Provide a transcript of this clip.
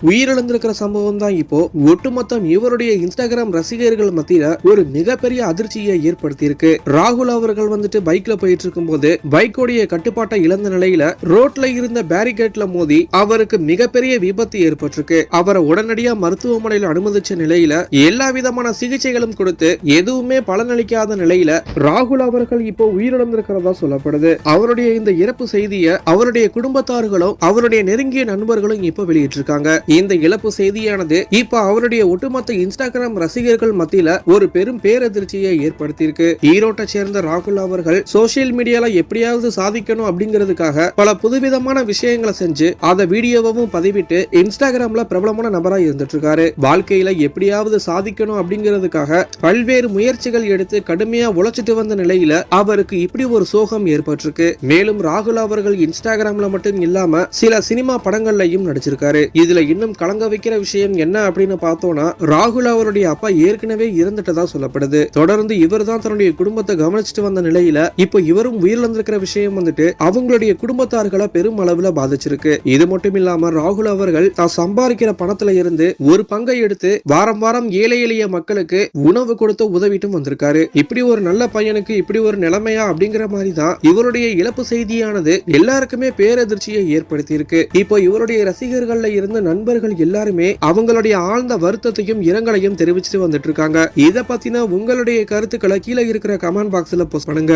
உயிரிழந்திருக்கிற சம்பவம் தான் இப்போ ஒட்டுமொத்தம் இவருடைய இன்ஸ்டாகிராம் ரசிகர்கள் மத்தியில ஒரு மிகப்பெரிய அதிர்ச்சியை ஏற்படுத்தி இருக்கு. ராகுல் அவர்கள் பைக்ல போயிட்டு இருக்கும் போது பைக்கோடைய கட்டுப்பாட்டை இழந்த நிலையில ரோட்ல இருந்த பேரிகேட்ல மோதி அவருக்கு மிகப்பெரிய விபத்து ஏற்பட்டிருக்கு. அவரை உடனடியா மருத்துவமனையில் அனுமதிச்ச நிலையில எல்லா விதமான சிகிச்சைகளும் கொடுத்து எதுவுமே பலனளிக்காத நிலையில ராகுல் அவர்கள் இப்போ உயிரிழந்திருக்கிறதா சொல்லப்படுது. அவருடைய இந்த இறப்பு செய்தியை அவருடைய குடும்பத்தார்களும் அவருடைய நெருங்கிய நண்பர்களும் இப்ப வெளியிட்டிருக்காங்க. இந்த இழப்பு செய்தியானது இப்ப அவருடைய ஒட்டுமொத்த இன்ஸ்டாகிராம் ரசிகர்கள் மத்தியில ஒரு பெரும் பேரதிர்ச்சியை ஏற்படுத்தியிருக்கு. ஈரோட்டை சேர்ந்த ராகுல் அவர்கள் சோசியல் மீடியால எப்படியாவது சாதிக்கணும் அப்படிங்கிறதுக்காக பல புதுவிதமான விஷயங்களை செஞ்சு அதை வீடியோவும் பதிவிட்டு இன்ஸ்டாகிராம்ல பிரபலமான நபரா இருந்துட்டு இருக்காரு. வாழ்க்கையில எப்படியாவது சாதிக்கணும் அப்படிங்கிறதுக்காக பல்வேறு முயற்சிகள் எடுத்து கடுமையா உழைச்சிட்டு வந்த நிலையில அவருக்கு இப்படி ஒரு சோகம் ஏற்பட்டிருக்கு. மேலும் ராகுல் அவர்கள் இன்ஸ்டாகிராம்ல மட்டும் இல்லாம சில சினிமா படங்கள்லையும் நடிச்சிருக்காரு. இதுல இன்னும் கலங்க வைக்கிற விஷயம் என்ன அப்படின்னு பார்த்தோம்னா, ராகுல் அவருடைய அப்பா ஏற்கனவே இறந்துட்டதா சொல்லப்படுது. தொடர்ந்து இவர் தான் தன்னுடைய குடும்பத்தை கவனிச்சுட்டு வந்த நிலையில இப்போ இவரும் உயிரிழந்திருக்கிற விஷயம் அவங்களுடைய குடும்பத்தார்களை பெரும் அளவுல பாதிச்சிருக்கு. இது மட்டும் இல்லாம ராகுல் அவர்கள் தான் சம்பாதிக்கிற பணத்துல இருந்து ஒரு பங்கை எடுத்து வாரம் வாரம் ஏழை எளிய மக்களுக்கு உணவு கொடுத்து உதவிட்டும் வந்திருக்காரு. இப்படி ஒரு நல்ல பையனுக்கு இப்படி ஒரு நிலைமையா அப்படிங்கிற மாதிரி தான் இவருடைய இழப்பு செய்தியானது எல்லாருக்குமே பேரதிர்ச்சியை ஏற்படுத்தி இருக்கு. இப்போ இவருடைய ரசிகர்கள்ல இருந்த நண்பர்கள் எல்லாருமே அவங்களுடைய ஆழ்ந்த வருத்தத்தையும் இரங்கலையும் தெரிவிச்சுட்டு வந்துட்டு இருக்காங்க. இத பத்தின உங்களுடைய கருத்துக்களை கீழே இருக்கிற கமெண்ட் பாக்ஸ்ல போஸ்ட் பண்ணுங்க.